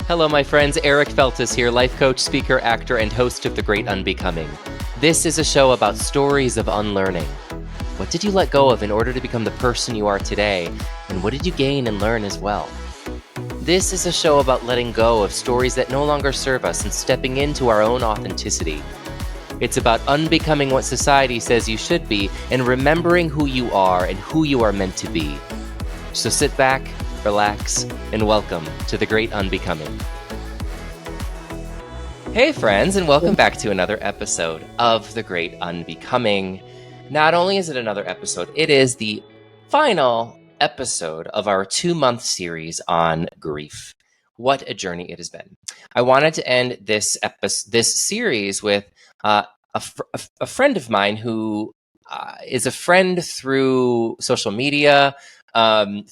Hello, my friends. Eric Feltus here, life coach, speaker, actor, and host of The Great Unbecoming. This is a show about stories of unlearning. What did you let go of in order to become the person you are today? And what did you gain and learn as well? This is a show about letting go of stories that no longer serve us and stepping into our own authenticity. It's about unbecoming what society says you should be and remembering who you are and who you are meant to be. So sit back, relax, and welcome to The Great Unbecoming. Hey friends, and welcome back to another episode of The Great Unbecoming. Not only is it another episode, it is the final episode of our 2-month series on grief. What a journey it has been. I wanted to end this series with a friend of mine who is a friend through social media,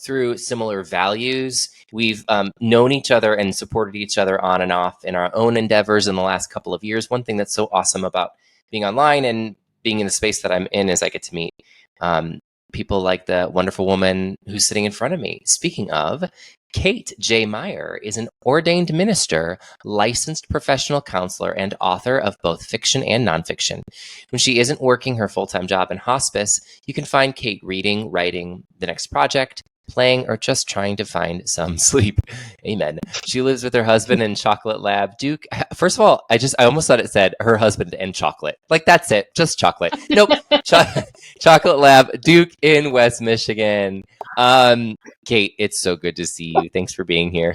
through similar values. We've known each other and supported each other on and off in our own endeavors in the last couple of years. One thing that's so awesome about being online and being in the space that I'm in is I get to meet people like the wonderful woman who's sitting in front of me. Speaking of, Kate J. Meyer is an ordained minister, licensed professional counselor, and author of both fiction and nonfiction. When she isn't working her full-time job in hospice, you can find Kate reading, writing, the next project, playing, or just trying to find some sleep. Amen. She lives with her husband in Chocolate Lab, Duke. First of all, I almost thought it said her husband and chocolate. Like, that's it. Just chocolate. Nope. Chocolate Lab, Duke in West Michigan. Kate, it's so good to see you. Thanks for being here.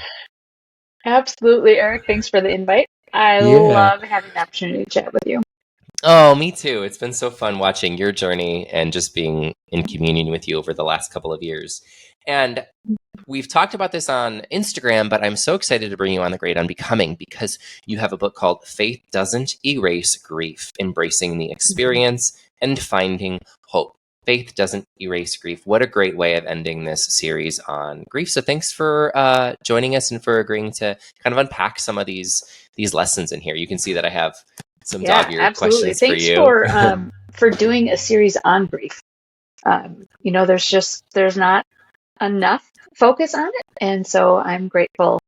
Absolutely, Eric. Thanks for the invite. I love having the opportunity to chat with you. Oh, me too. It's been so fun watching your journey and just being in communion with you over the last couple of years. And we've talked about this on Instagram, but I'm so excited to bring you on The Great Unbecoming because you have a book called Faith Doesn't Erase Grief, Embracing the Experience and Finding Hope. Faith Doesn't Erase Grief. What a great way of ending this series on grief. So thanks for joining us and for agreeing to kind of unpack some of these lessons in here. You can see that I have some dog-eared questions for you. Thanks for doing a series on grief. There's not enough focus on it, and so I'm grateful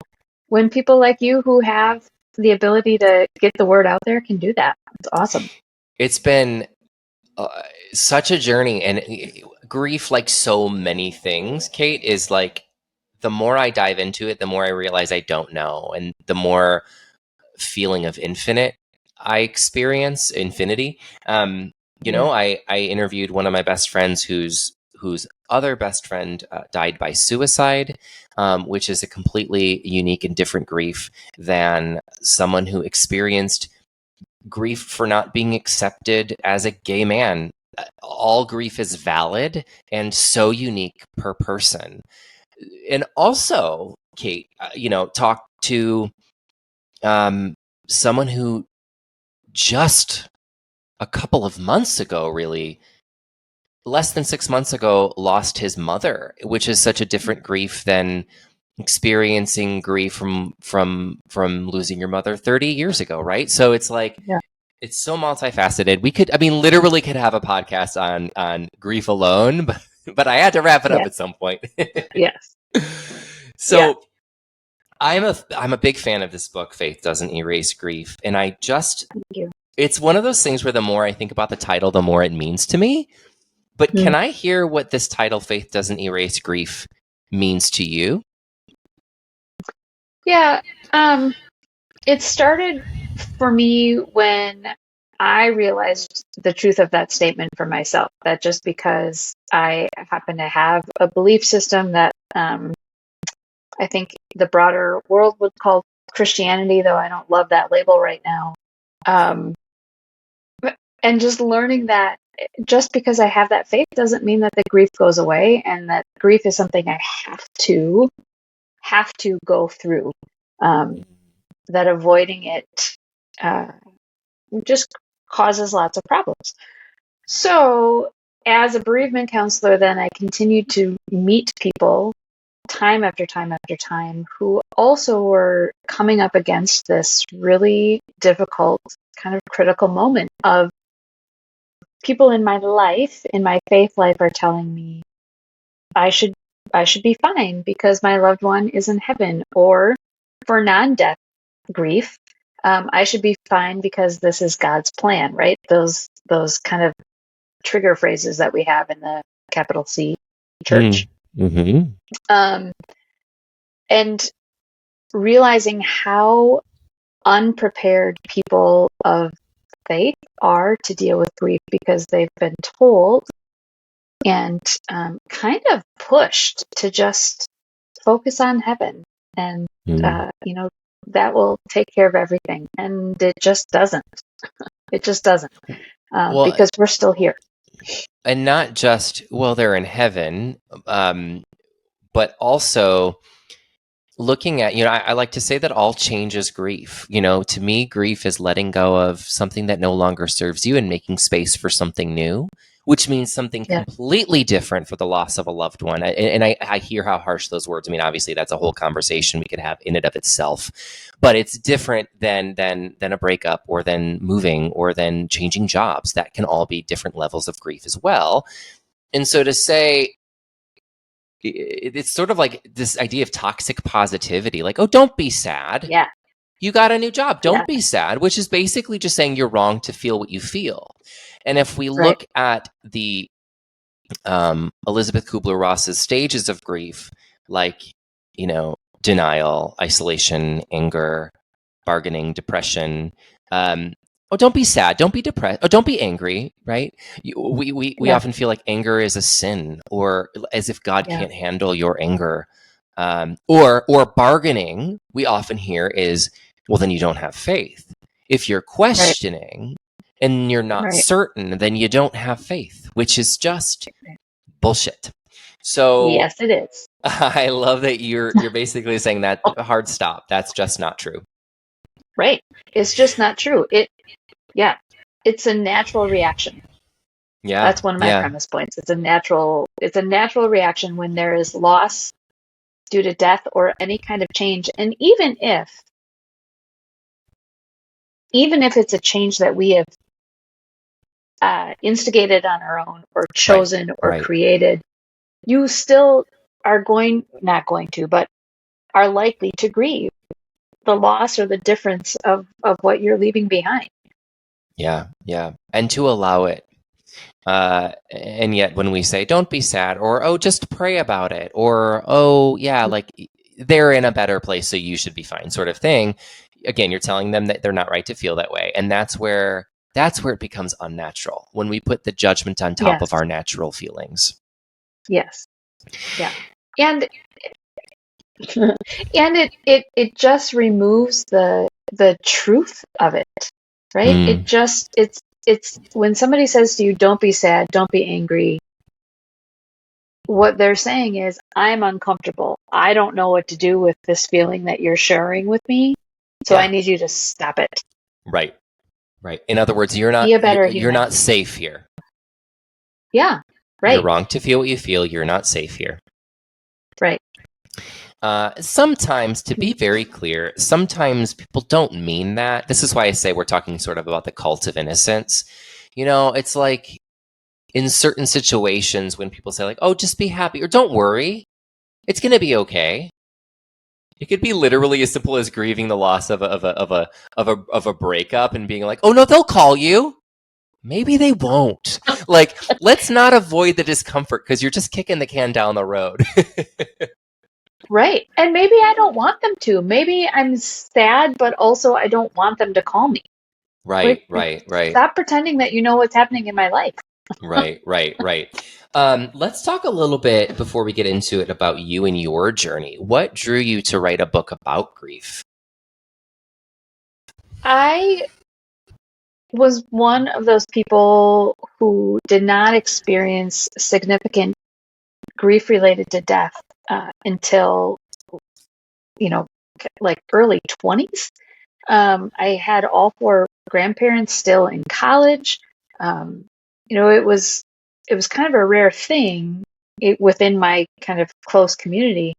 when people like you who have the ability to get the word out there can do that. It's awesome. It's been such a journey, and grief, like so many things, Kate, is like the more I dive into it, the more I realize I don't know, and the more feeling of infinite I experience. Infinity. I interviewed one of my best friends whose other best friend died by suicide, which is a completely unique and different grief than someone who experienced grief for not being accepted as a gay man. All grief is valid and so unique per person. And also, Kate, talk to someone who just a couple of months ago, really, less than 6 months ago, lost his mother, which is such a different grief than experiencing grief from losing your mother 30 years ago, right? So it's like, It's so multifaceted. We could literally could have a podcast on grief alone, but I had to wrap it up at some point. Yes. So I'm a big fan of this book, Faith Doesn't Erase Grief. And Thank you. It's one of those things where the more I think about the title, the more it means to me. But can I hear what this title, Faith Doesn't Erase Grief, means to you? Yeah. It started for me when I realized the truth of that statement for myself, that just because I happen to have a belief system that I think the broader world would call Christianity, though I don't love that label right now. And just learning that just because I have that faith doesn't mean that the grief goes away, and that grief is something I have to go through. That avoiding it just causes lots of problems. So as a bereavement counselor, then I continued to meet people time after time after time who also were coming up against this really difficult, kind of critical moment of people in my life, in my faith life, are telling me I should be fine because my loved one is in heaven, or for non-death grief, I should be fine because this is God's plan, right? Those kind of trigger phrases that we have in the capital C church. Mm-hmm. And realizing how unprepared people of faith are to deal with grief because they've been told and kind of pushed to just focus on heaven and that will take care of everything, and it just doesn't. It just doesn't, Well, because we're still here. and not just, well, they're in heaven, but also looking at, I like to say that all change is grief. To me, grief is letting go of something that no longer serves you and making space for something new, which means something completely different for the loss of a loved one. And I hear how harsh those words. I mean, obviously, that's a whole conversation we could have in and of itself, but it's different than a breakup, or than moving, or than changing jobs. That can all be different levels of grief as well. And so to say, it's sort of like this idea of toxic positivity, like, oh, don't be sad. Yeah. You got a new job. Don't be sad, which is basically just saying you're wrong to feel what you feel. And if we look at the Elizabeth Kubler-Ross's stages of grief, like, denial, isolation, anger, bargaining, depression, don't be sad. Don't be depressed. Oh, don't be angry, right? We often feel like anger is a sin, or as if God can't handle your anger. Or bargaining, we often hear is, well, then you don't have faith. If you're questioning and you're not certain, then you don't have faith, which is just bullshit. So yes, it is. I love that you're basically saying that hard stop. That's just not true. Right. It's just not true. It's a natural reaction. Yeah. That's one of my premise points. It's a natural reaction when there is loss due to death or any kind of change. And even if it's a change that we have instigated on our own, or chosen, or created, you still are not going to, but are likely to grieve the loss or the difference of what you're leaving behind. Yeah. And to allow it. And yet when we say, don't be sad, or, oh, just pray about it, or, oh, yeah, like they're in a better place, so you should be fine, sort of thing. Again, you're telling them that they're not right to feel that way. And that's where it becomes unnatural, when we put the judgment on top of our natural feelings. Yes. Yeah. And it just removes the truth of it, right? It's when somebody says to you, don't be sad, don't be angry, what they're saying is, I'm uncomfortable. I don't know what to do with this feeling that you're sharing with me. So I need you to stop it. Right. In other words, you're not safe here. Yeah. Right. You're wrong to feel what you feel. You're not safe here. Right. Sometimes, to be very clear, sometimes people don't mean that. This is why I say we're talking sort of about the cult of innocence. It's like in certain situations when people say, like, oh, just be happy, or don't worry, it's going to be okay. It could be literally as simple as grieving the loss of a breakup and being like, oh no, they'll call you. Maybe they won't. Like, let's not avoid the discomfort, because you're just kicking the can down the road. Right. And maybe I don't want them to. Maybe I'm sad, but also I don't want them to call me. Right. Stop pretending that you know what's happening in my life. Right. Let's talk a little bit, before we get into it, about you and your journey. What drew you to write a book about grief? I was one of those people who did not experience significant grief related to death until, like early 20s. I had all four grandparents still in college. It was kind of a rare thing within my kind of close community.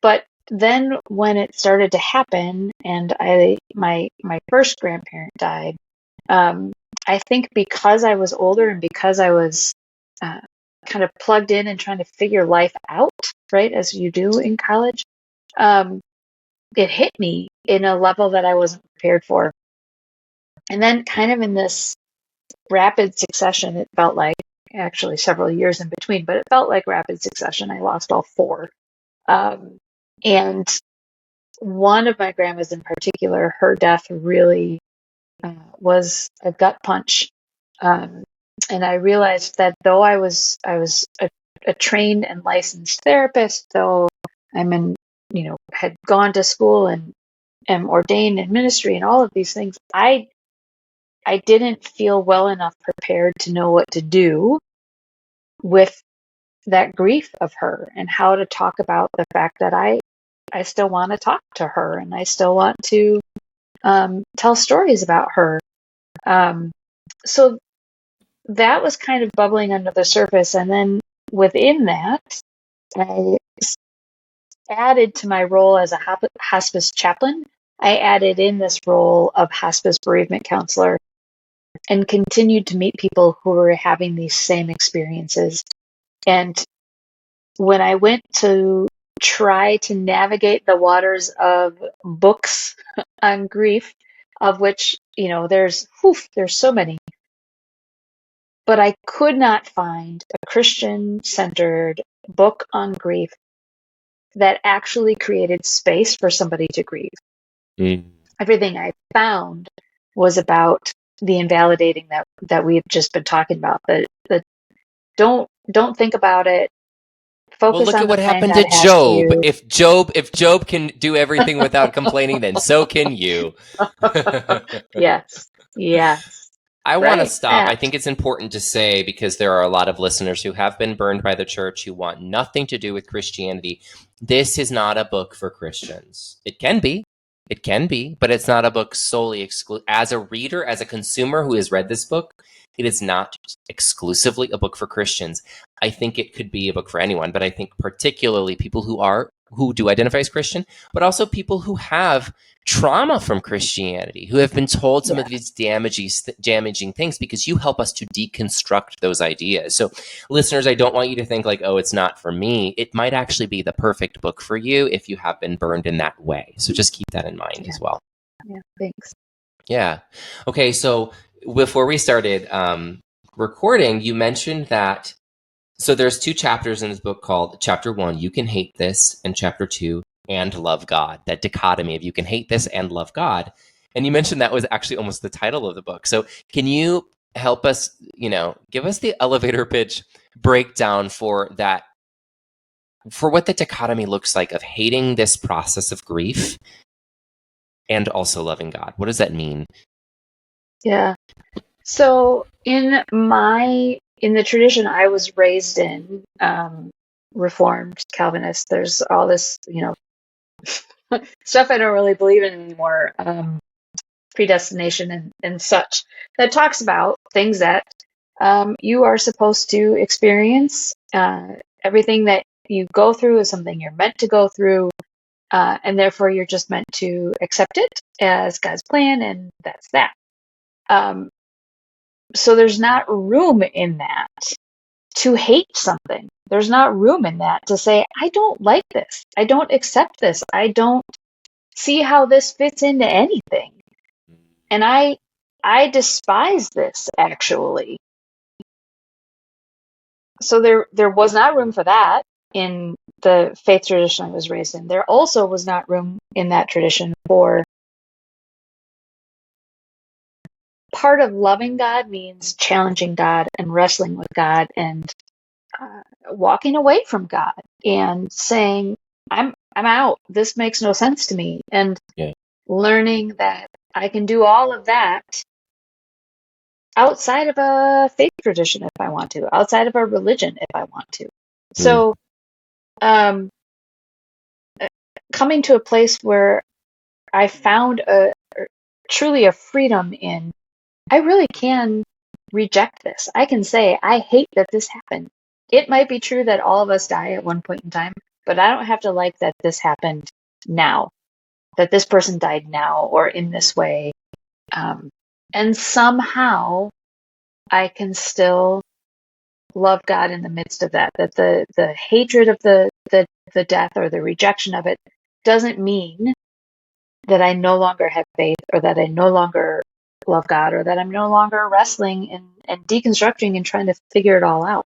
But then when it started to happen, and my first grandparent died, I think because I was older and because I was kind of plugged in and trying to figure life out, right, as you do in college, it hit me in a level that I wasn't prepared for. And then kind of in this rapid succession, it felt like, actually several years in between, but it felt like rapid succession. I lost all four. And one of my grandmas in particular, her death really was a gut punch. And I realized that though I was a trained and licensed therapist, though had gone to school and am ordained in ministry and all of these things, I didn't feel well enough prepared to know what to do with that grief of her and how to talk about the fact that I still want to talk to her and I still want to tell stories about her. So that was kind of bubbling under the surface. And then within that, I added to my role as a hospice chaplain, I added in this role of hospice bereavement counselor and continued to meet people who were having these same experiences. And when I went to try to navigate the waters of books on grief, of which, there's so many, but I could not find a Christian-centered book on grief that actually created space for somebody to grieve. Everything I found was about the invalidating that we've just been talking about. The don't think about it. Focus look on at the what plan happened God to has Job. for you. If Job can do everything without complaining, then so can you. Yes. I want to Right. stop. I think it's important to say, because there are a lot of listeners who have been burned by the church, who want nothing to do with Christianity. This is not a book for Christians. It can be, but it's not a book solely as a reader, as a consumer who has read this book. It is not exclusively a book for Christians. I think it could be a book for anyone, but I think particularly people who do identify as Christian, but also people who have trauma from Christianity, who have been told some of these damaging things, because you help us to deconstruct those ideas. So listeners, I don't want you to think like, oh, it's not for me. It might actually be the perfect book for you if you have been burned in that way. So just keep that in mind as well. Yeah, thanks. Yeah. Okay, so before we started recording, you mentioned that, so there's 2 chapters in this book called chapter 1, You Can Hate This, and chapter 2, And Love God. That dichotomy of you can hate this and love God. And you mentioned that was actually almost the title of the book. So can you help us, give us the elevator pitch breakdown for that, for what the dichotomy looks like of hating this process of grief and also loving God? What does that mean? Yeah. So in the tradition I was raised in, Reformed Calvinist, there's all this, stuff I don't really believe in anymore, predestination and such, that talks about things that you are supposed to experience. Everything that you go through is something you're meant to go through, and therefore you're just meant to accept it as God's plan, and that's that. So there's not room in that to hate something. There's not room in that to say, I don't like this. I don't accept this. I don't see how this fits into anything. And I despise this, actually. So there was not room for that in the faith tradition I was raised in. There also was not room in that tradition for, part of loving God means challenging God and wrestling with God and walking away from God and saying, I'm out. This makes no sense to me. And learning that I can do all of that outside of a faith tradition if I want to, outside of a religion if I want to. So coming to a place where I found truly a freedom in, I really can reject this. I can say, I hate that this happened. It might be true that all of us die at one point in time, but I don't have to like that this happened now, that this person died now or in this way. And somehow I can still love God in the midst of that the hatred of the death or the rejection of it doesn't mean that I no longer have faith, or that I no longer love God, or that I'm no longer wrestling and deconstructing and trying to figure it all out.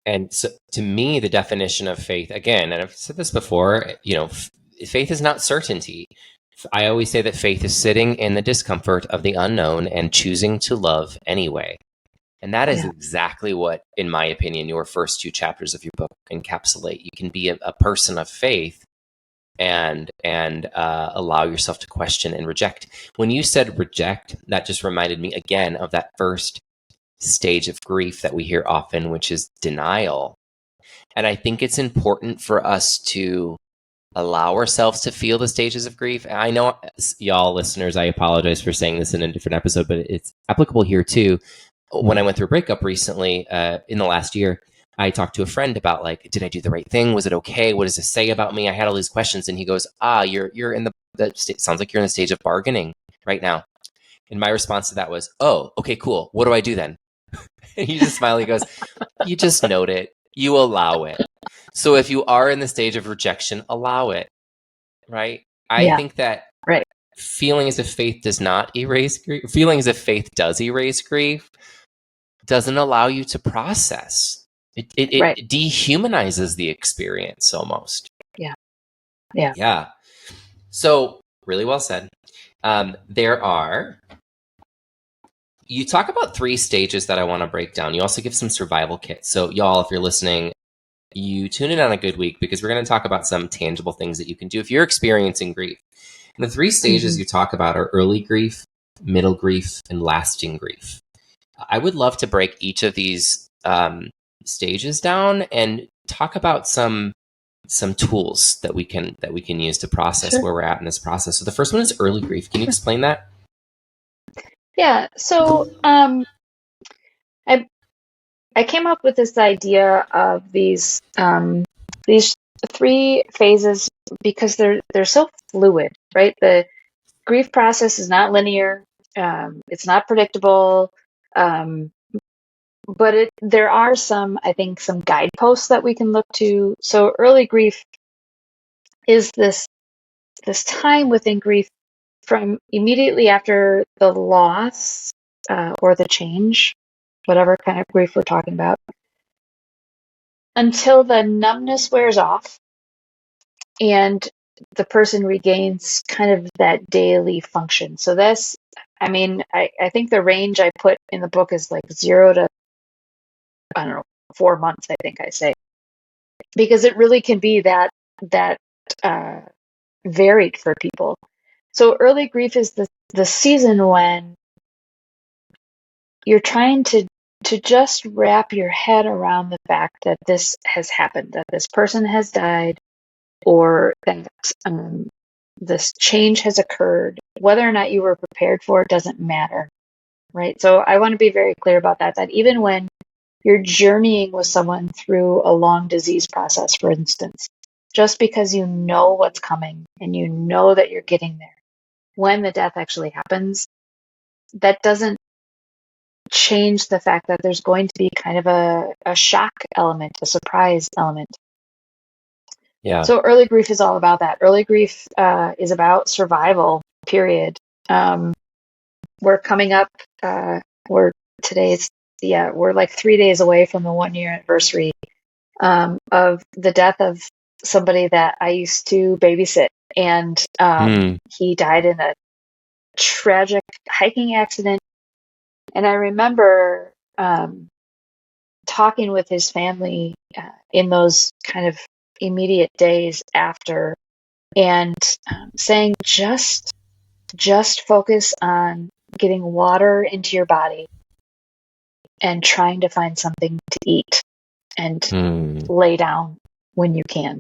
And so, to me, the definition of faith, again, and I've said this before, faith is not certainty. I always say that faith is sitting in the discomfort of the unknown and choosing to love anyway. And that is exactly what, in my opinion, your first 2 chapters of your book encapsulate. You can be a person of faith and allow yourself to question and reject. When you said reject, that just reminded me again of that first stage of grief that we hear often, which is denial. And I think it's important for us to allow ourselves to feel the stages of grief. And I know, y'all listeners, I apologize for saying this in a different episode, but it's applicable here too. When I went through a breakup recently, in the last year, I talked to a friend about, like, did I do the right thing? Was it okay? What does this say about me? I had all these questions, and he goes, you're in sounds like you're in the stage of bargaining right now. And my response to that was, oh, okay, cool. What do I do then? And he just smiled. He goes, you just note it. You allow it. So if you are in the stage of rejection, allow it, right? I think that feeling as if faith does not erase grief, feeling as if faith does erase grief, doesn't allow you to process. It dehumanizes the experience almost. Yeah. So, really well said. You talk about 3 stages that I want to break down. You also give some survival kits. So, y'all, if you're listening, you tune in on a good week, because we're going to talk about some tangible things that you can do if you're experiencing grief. And the 3 stages you talk about are early grief, middle grief, and lasting grief. I would love to break each of these stages down and talk about some tools that we can use to process where we're at in this process. So the first one is early grief. Can you explain that? Yeah. So I came up with this idea of these 3 phases because they're so fluid, right? The grief process is not linear. It's not predictable. But there are some guideposts that we can look to. So early grief is this time within grief from immediately after the loss or the change, whatever kind of grief we're talking about, until the numbness wears off and the person regains kind of that daily function. So I think the range I put in the book is like 0 to, 4 months, I think I say, because it really can be that varied for people. So early grief is the season when you're trying to just wrap your head around the fact that this has happened, that this person has died, or that this change has occurred. Whether or not you were prepared for it doesn't matter, right? So I want to be very clear about that even when you're journeying with someone through a long disease process, for instance, just because you know what's coming and you know that you're getting there, when the death actually happens, that doesn't change the fact that there's going to be kind of a shock element, a surprise element. Yeah. So early grief is all about that. Early grief is about survival, period. We're coming up, we're like 3 days away from the 1-year anniversary of the death of somebody that I used to babysit. And he died in a tragic hiking accident. And I remember talking with his family in those kind of immediate days after, and saying, just focus on getting water into your body and trying to find something to eat and lay down when you can.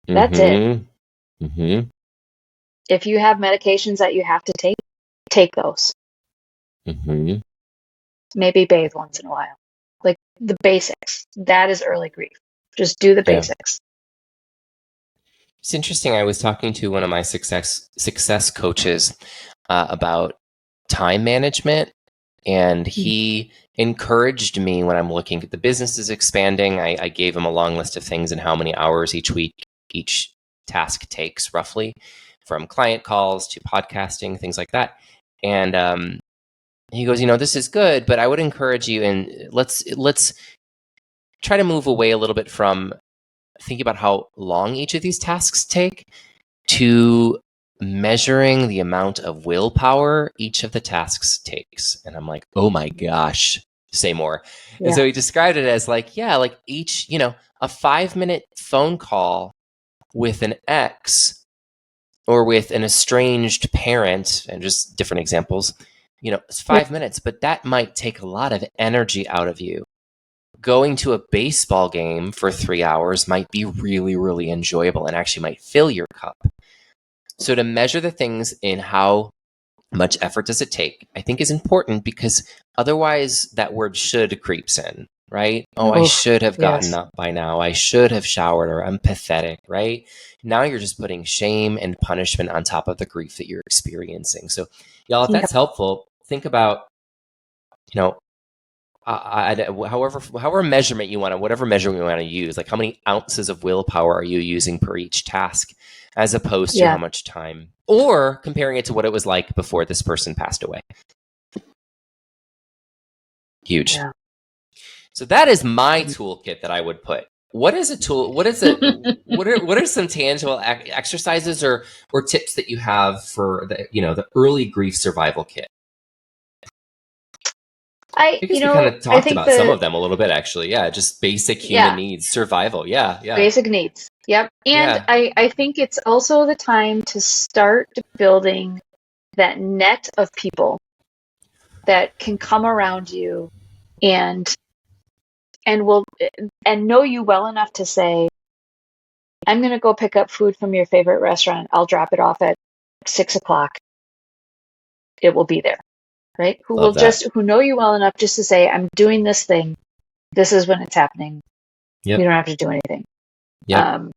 That's it. Mm-hmm. If you have medications that you have to take those. Mm-hmm. Maybe bathe once in a while. Like the basics. That is early grief. Just do the basics. It's interesting. I was talking to one of my success coaches about time management, and he encouraged me when I'm looking at the business is expanding. I gave him a long list of things and how many hours each week each task takes roughly. from client calls to podcasting, things like that. And he goes, this is good, but I would encourage you, and let's try to move away a little bit from thinking about how long each of these tasks take to measuring the amount of willpower each of the tasks takes. And I'm like, oh my gosh, say more. Yeah. And so he described it as like each, a 5-minute phone call with an ex or with an estranged parent, and just different examples, it's 5 minutes, but that might take a lot of energy out of you. Going to a baseball game for 3 hours might be really, really enjoyable and actually might fill your cup. So to measure the things in how much effort does it take, I think is important, because otherwise that word should creeps in, right? I should have gotten up by now. I should have showered, or I'm pathetic, right? Now you're just putting shame and punishment on top of the grief that you're experiencing. So y'all, if that's helpful, think about, however measurement you want to, whatever measurement you want to use, like how many ounces of willpower are you using per each task, as opposed to how much time, or comparing it to what it was like before this person passed away. Huge. Yeah. So that is my toolkit that I would put. What is a tool? What is it? what are some tangible exercises or tips that you have for the early grief survival kit? I guess we kind of talked about some of them a little bit, actually. Yeah, just basic human needs, survival. Yeah. Basic needs. Yep. And I think it's also the time to start building that net of people that can come around you and know you well enough to say, I'm going to go pick up food from your favorite restaurant. I'll drop it off at 6:00. It will be there. Right? Who know you well enough just to say, I'm doing this thing. This is when it's happening. Yep. You don't have to do anything. Yep.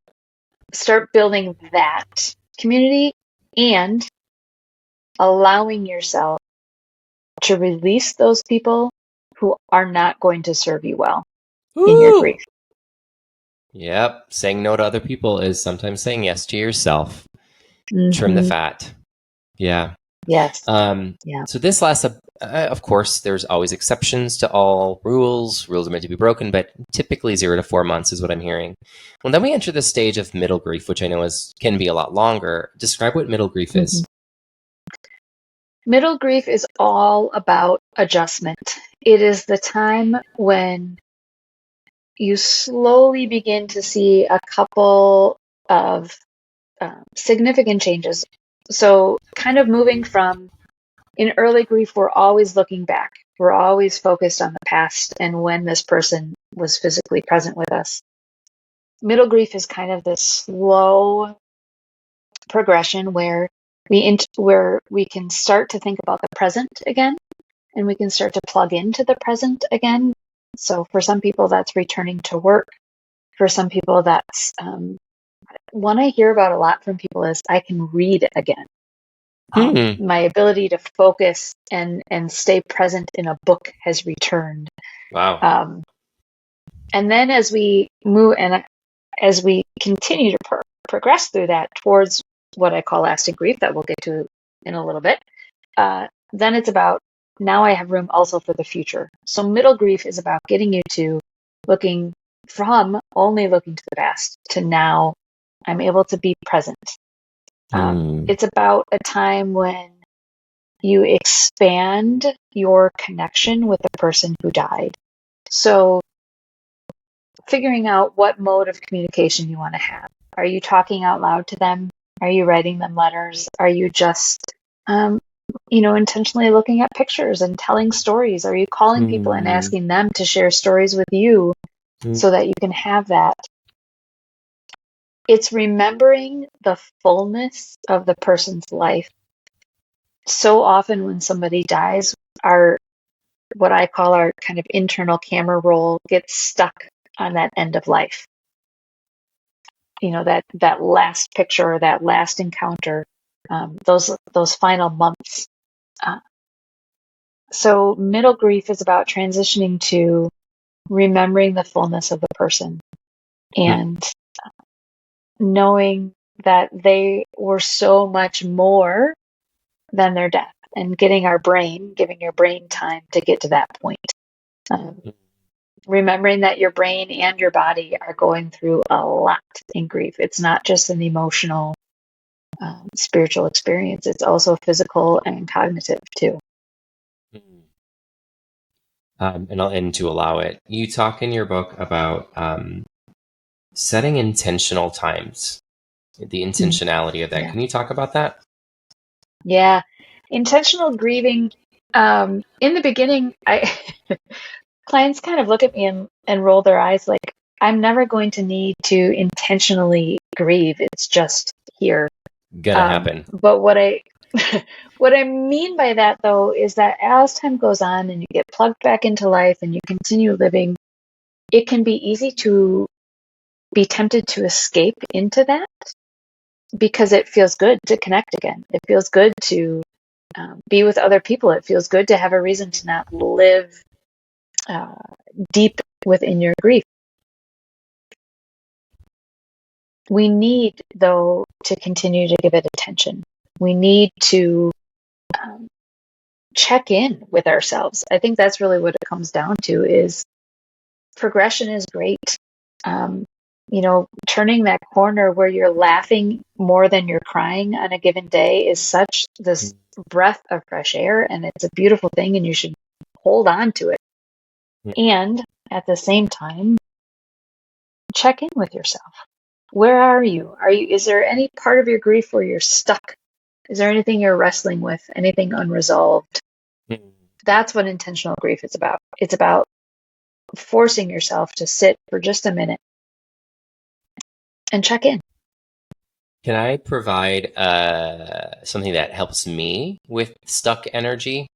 Start building that community and allowing yourself to release those people who are not going to serve you well in your grief. Yep. Saying no to other people is sometimes saying yes to yourself. Mm-hmm. Trim the fat. Yeah. Yes. So this last, of course, there's always exceptions to all rules. Rules are meant to be broken, but typically 0 to 4 months is what I'm hearing. Well, then we enter the stage of middle grief, which I know can be a lot longer. Describe what middle grief is. Middle grief is all about adjustment. It is the time when you slowly begin to see a couple of significant changes. So kind of moving from, in early grief, we're always looking back. We're always focused on the past and when this person was physically present with us. Middle grief is kind of this slow progression where we can start to think about the present again, and we can start to plug into the present again. So for some people, that's returning to work. For some people, that's one I hear about a lot from people is I can read again. My ability to focus and stay present in a book has returned. Wow. And then as we move and as we continue to progress through that towards what I call lasting grief, that we'll get to in a little bit, then it's about, now I have room also for the future. So middle grief is about getting you to looking from only looking to the past to now I'm able to be present. It's about a time when you expand your connection with the person who died. So figuring out what mode of communication you want to have. Are you talking out loud to them? Are you writing them letters? Are you just, intentionally looking at pictures and telling stories? Are you calling people and asking them to share stories with you so that you can have that? It's remembering the fullness of the person's life. So often when somebody dies, what I call our kind of internal camera roll gets stuck on that end of life. That last picture or that last encounter, those final months. So middle grief is about transitioning to remembering the fullness of the person and knowing that they were so much more than their death, and giving your brain time to get to that point. Um, remembering that your brain and your body are going through a lot in grief. It's not just an emotional, spiritual experience. It's also physical and cognitive too. And to allow it. You talk in your book about setting intentional times, the intentionality of that. Yeah. Can you talk about that? Yeah. Intentional grieving. In the beginning, clients kind of look at me and roll their eyes like, I'm never going to need to intentionally grieve. It's just here. Gonna happen. But what I what I mean by that though is that as time goes on and you get plugged back into life and you continue living, it can be easy to be tempted to escape into that because it feels good to connect again. It feels good to be with other people. It feels good to have a reason to not live deep within your grief. We need, though, to continue to give it attention. We need to check in with ourselves. I think that's really what it comes down to is progression is great. Turning that corner where you're laughing more than you're crying on a given day is such this breath of fresh air, and it's a beautiful thing, and you should hold on to it. And at the same time, check in with yourself. Where are you? Is there any part of your grief where you're stuck? Is there anything you're wrestling with? Anything unresolved? That's what intentional grief is about. It's about forcing yourself to sit for just a minute and check in. Can I provide something that helps me with stuck energy?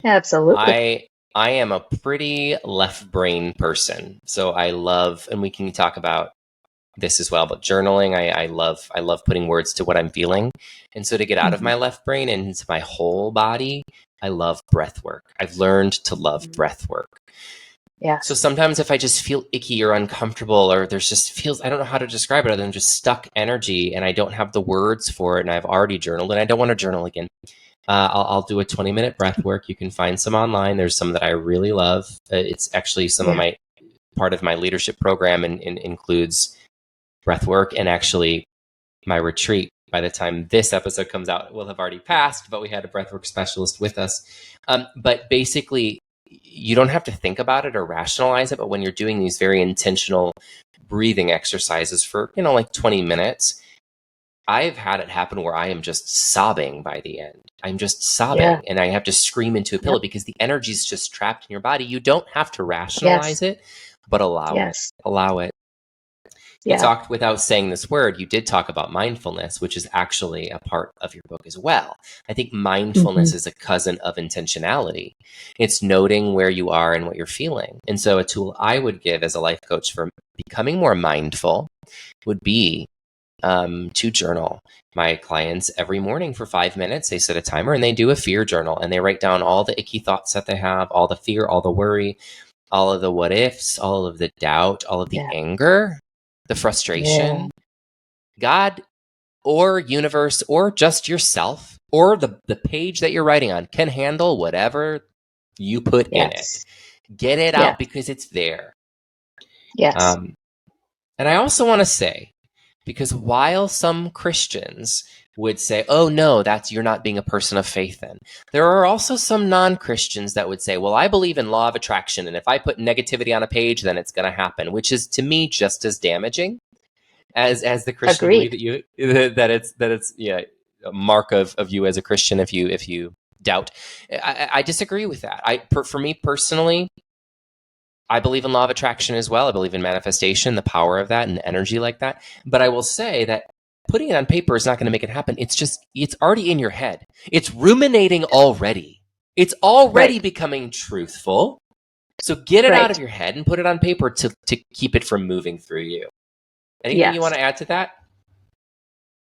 Absolutely. I am a pretty left brain person, so I love, and we can talk about this as well, but journaling, I love putting words to what I'm feeling. And so to get out of my left brain and into my whole body, I love breath work. I've learned to love breath work. Yeah. So sometimes if I just feel icky or uncomfortable, or there's just feels, I don't know how to describe it other than just stuck energy, and I don't have the words for it, and I've already journaled, and I don't want to journal again. I'll do a 20-minute breath work. You can find some online. There's some that I really love. It's actually some of my part of my leadership program and includes breath work, and actually my retreat, by the time this episode comes out, will have already passed, but we had a breathwork specialist with us. But basically, you don't have to think about it or rationalize it, but when you're doing these very intentional breathing exercises for, like 20 minutes, I've had it happen where I am just sobbing by the end. I'm just sobbing and I have to scream into a pillow because the energy is just trapped in your body. You don't have to rationalize it, but allow it. Allow it. You talked, without saying this word, you did talk about mindfulness, which is actually a part of your book as well. I think mindfulness is a cousin of intentionality. It's noting where you are and what you're feeling. And so a tool I would give as a life coach for becoming more mindful would be to journal. My clients every morning for 5 minutes, they set a timer and they do a fear journal, and they write down all the icky thoughts that they have, all the fear, all the worry, all of the what ifs, all of the doubt, all of the anger, the frustration. God or universe or just yourself or the page that you're writing on can handle whatever you put in it. Get it out because it's there. And I also want to say, because while some Christians would say, oh no, you're not being a person of faith then, there are also some non-Christians that would say, well, I believe in law of attraction, and if I put negativity on a page, then it's going to happen, which is to me just as damaging as the Christian belief that it's a mark of you as a Christian if you doubt. I disagree with that. For me personally, I believe in law of attraction as well. I believe in manifestation, the power of that, and energy like that. But I will say that putting it on paper is not going to make it happen. It's already in your head. It's ruminating already. It's already becoming truthful. So get it out of your head and put it on paper to keep it from moving through you. Anything you want to add to that?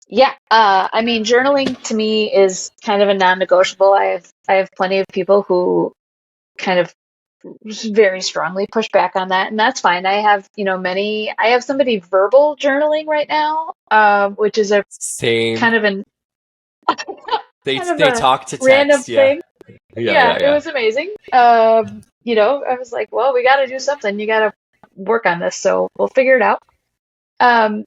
Yeah. I mean, journaling to me is kind of a non-negotiable. I have plenty of people who kind of very strongly push back on that, and that's fine. I have, I have somebody verbal journaling right now, which is a Same. kind of an kind of They a talk to random text. Yeah. thing. Yeah. Yeah, Yeah. it Yeah. was amazing. I was like, well, we got to do something. You got to work on this, so we'll figure it out. Um,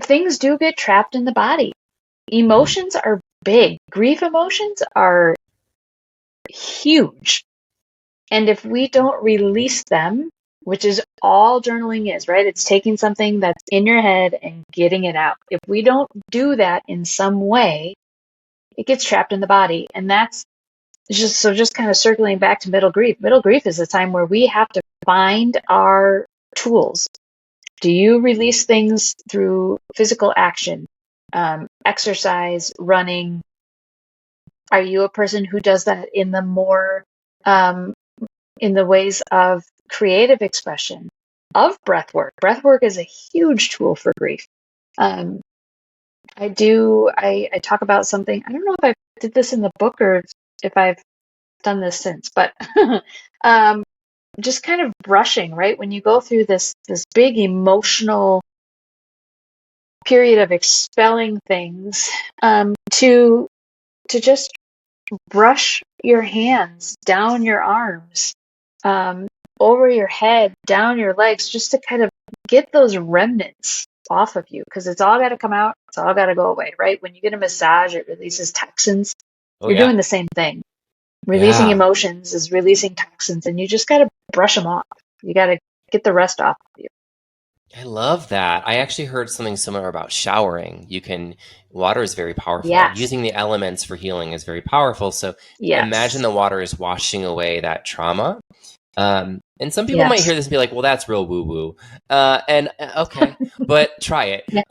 Things do get trapped in the body. Emotions are big. Grief emotions are huge. And if we don't release them, which is all journaling is, right? It's taking something that's in your head and getting it out. If we don't do that in some way, it gets trapped in the body. And that's just kind of circling back to middle grief. Middle grief is a time where we have to find our tools. Do you release things through physical action, exercise, running? Are you a person who does that in the more in the ways of creative expression, of breath work? Breath work is a huge tool for grief. Um, I talk about something. I don't know if I did this in the book or if I've done this since, but um, just kind of brushing, right? When you go through this big emotional period of expelling things, to just brush your hands down your arms, um, over your head, down your legs, just to kind of get those remnants off of you, because it's all got to come out. It's all got to go away, right? When you get a massage, it releases toxins. Oh You're yeah. doing the same thing. Releasing Yeah. emotions is releasing toxins, and you just got to brush them off. You got to get the rest off of you. I love that. I actually heard something similar about showering. Water is very powerful. Yes. Using the elements for healing is very powerful. So imagine Yes. the water is washing away that trauma. And some people might Yes. hear this and be like, well, that's real woo woo. Okay, but try it. Yeah.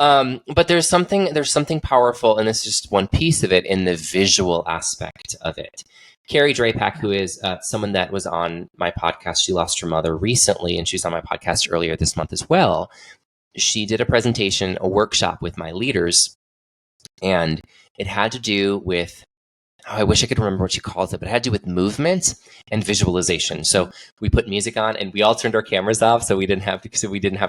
But there's something powerful, and this is just one piece of it in the visual aspect of it. Carrie Drapack, who is someone that was on my podcast, she lost her mother recently, and she's on my podcast earlier this month as well. She did a presentation, a workshop with my leaders, and it had to do with, I wish I could remember what she calls it, but it had to do with movement and visualization. So we put music on and we all turned our cameras off so we didn't have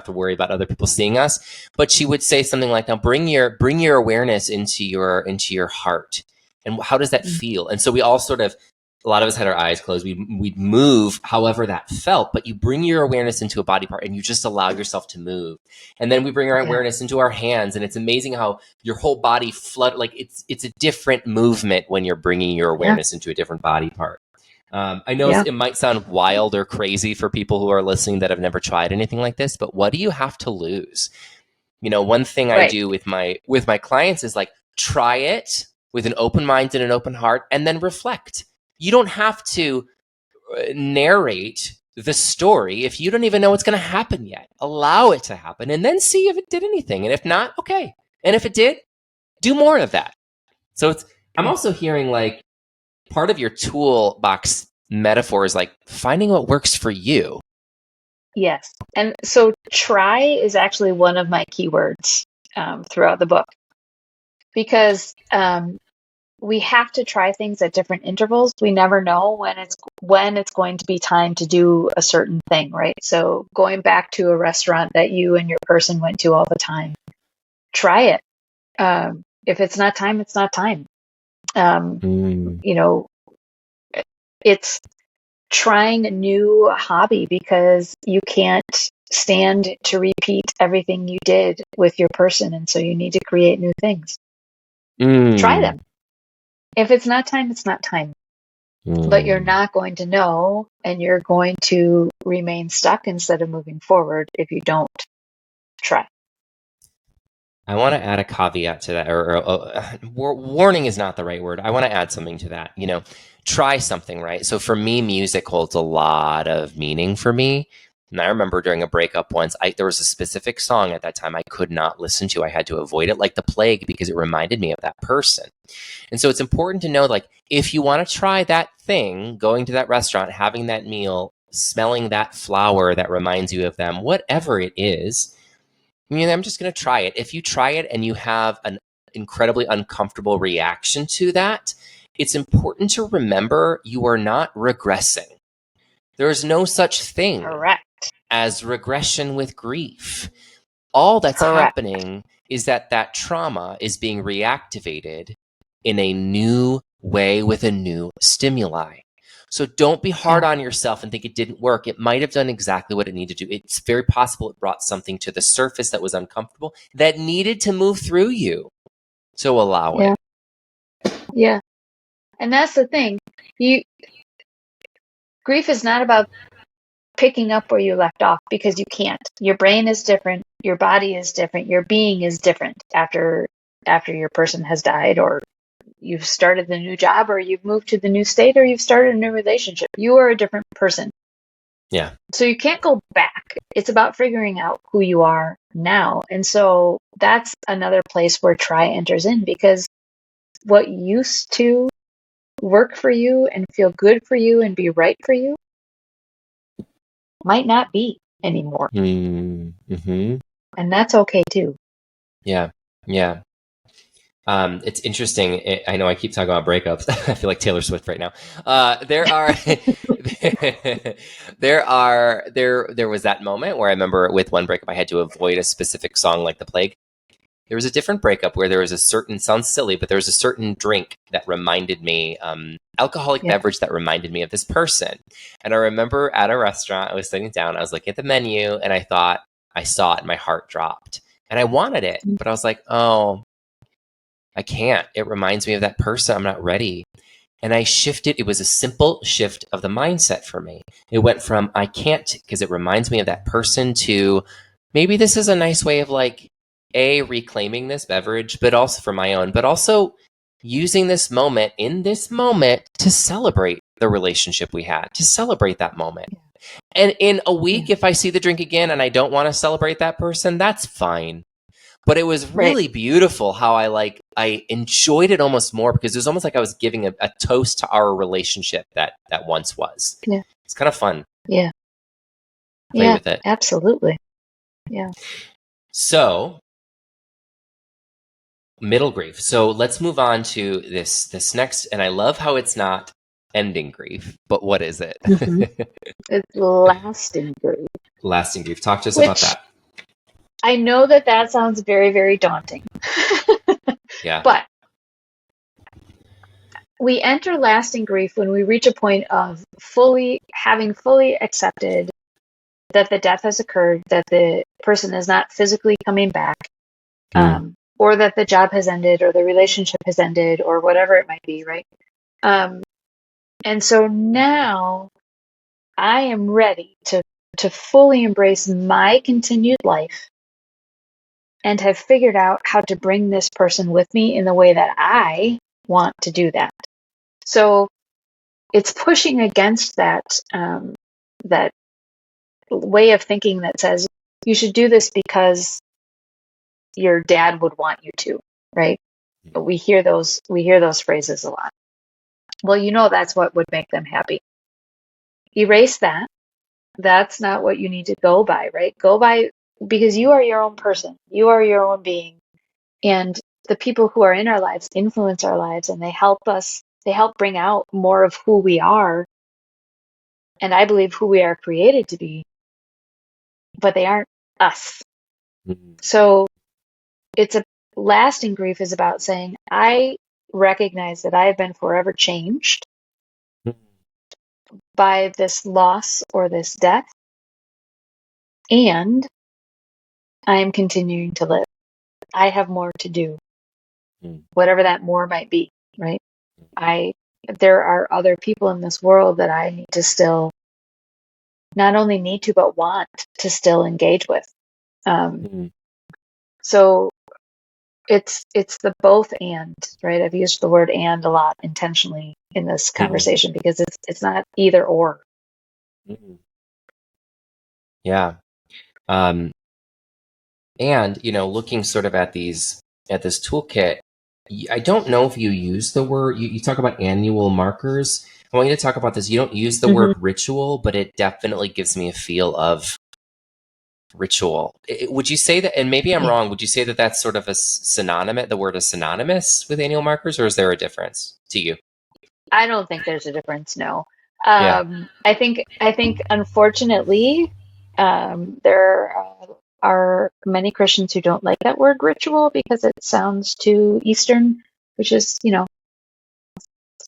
to worry about other people seeing us. But she would say something like, now bring your awareness into your heart. And how does that feel? And so we all sort of, a lot of us had our eyes closed. We'd move however that felt, but you bring your awareness into a body part and you just allow yourself to move. And then we bring our awareness into our hands, and it's amazing how your whole body like it's a different movement when you're bringing your awareness into a different body part. I know it might sound wild or crazy for people who are listening that have never tried anything like this, but what do you have to lose? One thing I do with my clients is like, try it with an open mind and an open heart, and then reflect. You don't have to narrate the story if you don't even know what's going to happen yet. Allow it to happen and then see if it did anything. And if not, okay. And if it did, do more of that. So I'm also hearing like part of your toolbox metaphor is like finding what works for you. Yes. And so try is actually one of my keywords throughout the book, because we have to try things at different intervals. We never know when it's going to be time to do a certain thing, right? So going back to a restaurant that you and your person went to all the time, try it. If it's not time, it's not time. It's trying a new hobby because you can't stand to repeat everything you did with your person, and so you need to create new things. Try them. If it's not time, it's not time. But you're not going to know, and you're going to remain stuck instead of moving forward if you don't try. I want to add a caveat to that, or warning is not the right word. I want to add something to that. Try something, right? So for me, music holds a lot of meaning for me. And I remember during a breakup once, there was a specific song at that time I could not listen to. I had to avoid it like the plague because it reminded me of that person. And so it's important to know, like, if you want to try that thing, going to that restaurant, having that meal, smelling that flower that reminds you of them, whatever it is, I'm just going to try it. If you try it and you have an incredibly uncomfortable reaction to that, it's important to remember you are not regressing. There is no such thing Correct. as regression with grief. All that's Correct. happening is that trauma is being reactivated in a new way with a new stimuli. So don't be hard on yourself and think it didn't work. It might have done exactly what it needed to do. It's very possible it brought something to the surface that was uncomfortable that needed to move through you. So allow it. Yeah. And that's the thing. Grief is not about picking up where you left off, because you can't. Your brain is different, your body is different, your being is different after your person has died, or you've started the new job, or you've moved to the new state, or you've started a new relationship. You are a different person. Yeah. So you can't go back. It's about figuring out who you are now. And so that's another place where try enters in, because what used to work for you and feel good for you and be right for you might not be anymore. Mm-hmm. And that's okay too. Yeah. Yeah. It's interesting. I know I keep talking about breakups. I feel like Taylor Swift right now. There was that moment where I remember with one breakup, I had to avoid a specific song like The Plague. There was a different breakup where there was a certain, sounds silly, but there was a certain drink that reminded me, alcoholic beverage that reminded me of this person. And I remember at a restaurant, I was sitting down, I was looking at the menu, and I thought, I saw it, and my heart dropped. And I wanted it, but I was like, oh, I can't. It reminds me of that person. I'm not ready. And I shifted. It was a simple shift of the mindset for me. It went from I can't because it reminds me of that person to maybe this is a nice way of like, reclaiming this beverage, but also for my own, but also using this moment to celebrate the relationship we had, to celebrate that moment. And in a week, if I see the drink again and I don't want to celebrate that person, that's fine. But it was really beautiful how I enjoyed it almost more, because it was almost like I was giving a toast to our relationship that once was. Yeah. It's kind of fun. Yeah. Play with it. Absolutely. Yeah. So, middle grief. So let's move on to this next, and I love how it's not ending grief, but what is it? Mm-hmm. It's lasting grief. Lasting grief. Talk to us about that. I know that sounds very, very daunting. Yeah. But we enter lasting grief when we reach a point of having fully accepted that the death has occurred, that the person is not physically coming back, or that the job has ended, or the relationship has ended, or whatever it might be, right? And so now I am ready to fully embrace my continued life and have figured out how to bring this person with me in the way that I want to do that. So it's pushing against that way of thinking that says you should do this because your dad would want you to, right? We hear those phrases a lot. Well, that's what would make them happy. Erase that. That's not what you need to go by, right? Go by, because you are your own person. You are your own being. And the people who are in our lives influence our lives, and they help bring out more of who we are. And I believe who we are created to be, but they aren't us. So it's a lasting grief is about saying, I recognize that I have been forever changed by this loss or this death, and I am continuing to live. I have more to do, whatever that more might be, right? There are other people in this world that I need to still not only need to, but want to still engage with. So it's the both and, right? I've used the word and a lot intentionally in this conversation because it's not either or. Yeah. And, looking sort of at this toolkit, I don't know if you use the word, you talk about annual markers. I want you to talk about this. You don't use the word ritual, but it definitely gives me a feel of ritual. Would you say that, and maybe I'm wrong, would you say that that's sort of the word is synonymous with annual markers, or is there a difference to you? I don't think there's a difference, no. I think unfortunately, there are many Christians who don't like that word ritual because it sounds too Eastern, which is,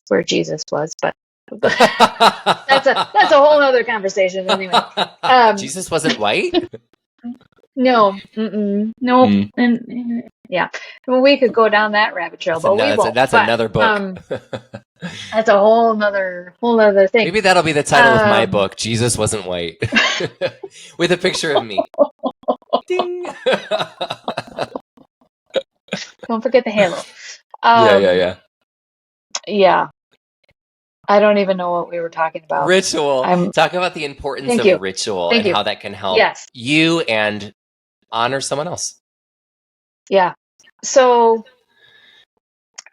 where Jesus was, but that's a whole other conversation anyway. Jesus wasn't white? No, nope, and yeah, well, we could go down that rabbit trail, but we won't. That's another book. That's a whole other thing. Maybe that'll be the title of my book. Jesus wasn't white, with a picture of me. Ding. Don't forget the halo. Yeah. I don't even know what we were talking about. Ritual. Talk about the importance of ritual and how that can help you and honor someone else. Yeah. So,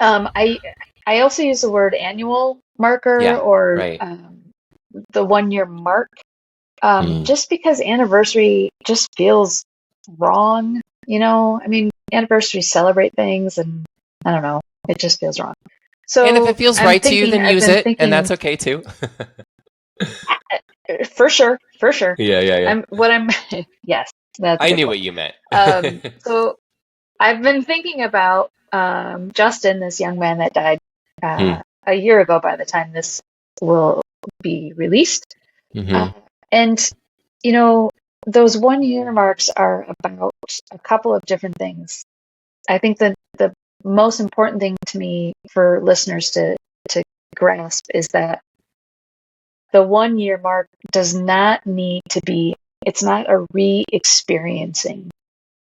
I also use the word annual marker or the 1 year mark, just because anniversary just feels wrong. I mean, anniversaries celebrate things, and I don't know, it just feels wrong. So, and if it feels right to you, then use it, and that's okay too. For sure. Yeah. Yes, that's. I knew what you meant. So I've been thinking about Justin, this young man that died a year ago by the time this will be released. And, those 1 year marks are about a couple of different things. I think that the most important thing to me for listeners to grasp is that the 1 year mark does not need to be, it's not a re-experiencing.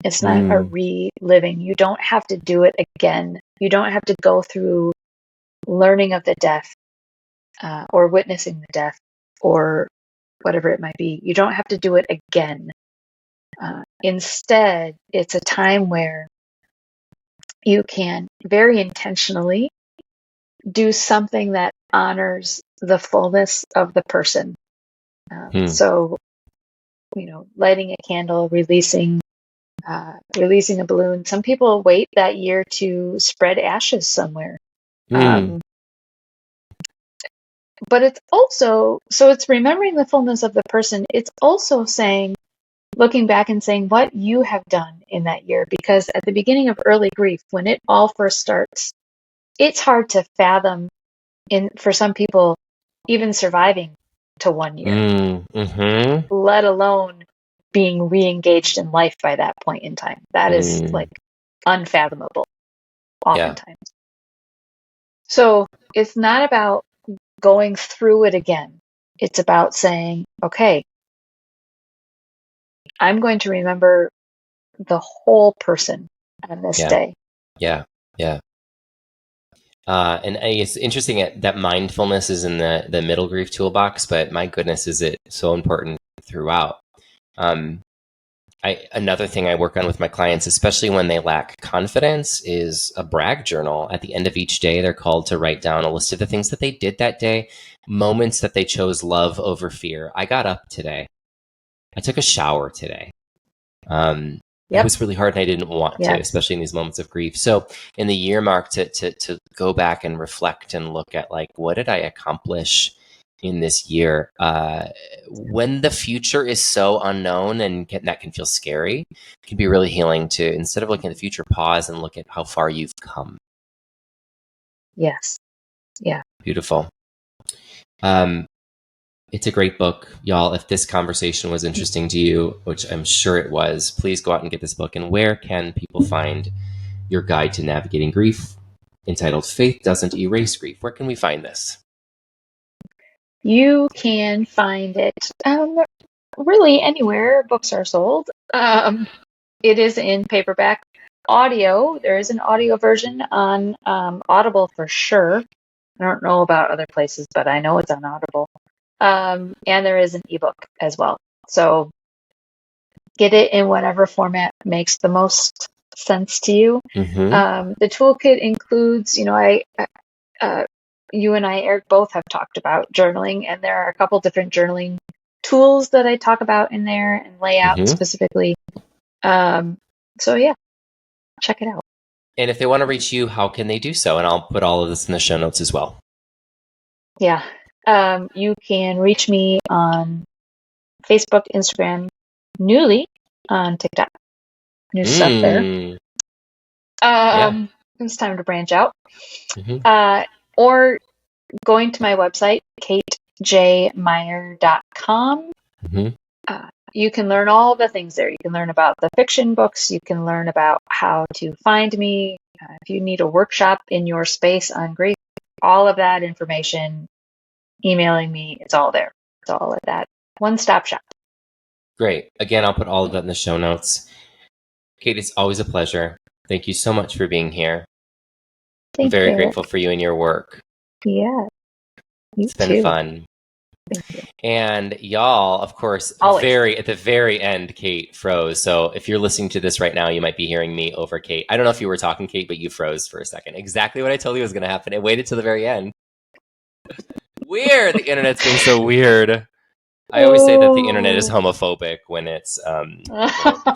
It's not a reliving. You don't have to do it again. You don't have to go through learning of the death or witnessing the death or whatever it might be. You don't have to do it again. Instead, it's a time where you can very intentionally do something that honors the fullness of the person. So, lighting a candle, releasing a balloon. Some people wait that year to spread ashes somewhere. But it's also, so it's remembering the fullness of the person. It's also looking back and saying what you have done in that year. Because at the beginning of early grief, when it all first starts, it's hard to fathom for some people, even surviving to 1 year, let alone being re-engaged in life by that point in time. That is like unfathomable oftentimes. So it's not about going through it again. It's about saying, okay, I'm going to remember the whole person on this day. Yeah. And it's interesting that mindfulness is in the middle grief toolbox, but my goodness, is it so important throughout. Another thing I work on with my clients, especially when they lack confidence, is a brag journal. At the end of each day, they're called to write down a list of the things that they did that day, moments that they chose love over fear. I got up today. I took a shower today. It was really hard and I didn't want to, especially in these moments of grief. So in the year mark, to go back and reflect and look at, like, what did I accomplish in this year? When the future is so unknown and that can feel scary, it can be really healing to, instead of looking at the future, pause and look at how far you've come. Yes. Yeah. Beautiful. It's a great book, y'all. If this conversation was interesting to you, which I'm sure it was, please go out and get this book. And where can people find your guide to navigating grief, entitled Faith Doesn't Erase Grief? Where can we find this? You can find it really anywhere books are sold. It is in paperback. Audio, there is an audio version on Audible for sure. I don't know about other places, but I know it's on Audible. And there is an ebook as well. So get it in whatever format makes the most sense to you. The toolkit includes, you and I, Eric, both have talked about journaling, and there are a couple different journaling tools that I talk about in there and lay out specifically. So yeah, check it out. And if they want to reach you, how can they do so? And I'll put all of this in the show notes as well. Yeah. You can reach me on Facebook, Instagram, newly on TikTok. New stuff there. Yeah. It's time to branch out. Mm-hmm. Or going to my website, katejmeyer.com. Mm-hmm. You can learn all the things there. You can learn about the fiction books. You can learn about how to find me. If you need a workshop in your space on grief, all of that information, emailing me, it's all there. It's all at that one-stop shop. Great. Again, I'll put all of that in the show notes. Kate, it's always a pleasure. Thank you so much for being here. I'm Thank very you. grateful for you and your work. Yeah, you It's been too. fun. Thank you. And y'all, of course, Always. at the very end, Kate froze. So if you're listening to this right now, you might be hearing me over Kate. I don't know if you were talking, Kate, but you froze for a second. Exactly what I told you was going to happen. It waited till the very end. Weird. The internet's being so weird. I always say that the internet is homophobic when when it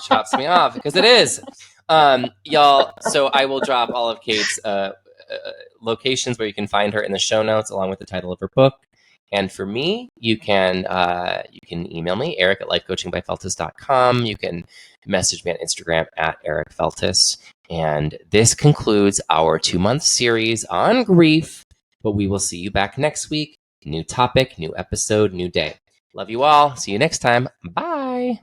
chops me off, because it is. Y'all, so I will drop all of Kate's locations where you can find her in the show notes, along with the title of her book. And for me, you can email me, Eric at lifecoachingbyfeltus.com. You can message me on Instagram at Eric Feltus. And this concludes our 2-month series on grief. But we will see you back next week. New topic, new episode, new day. Love you all. See you next time. Bye.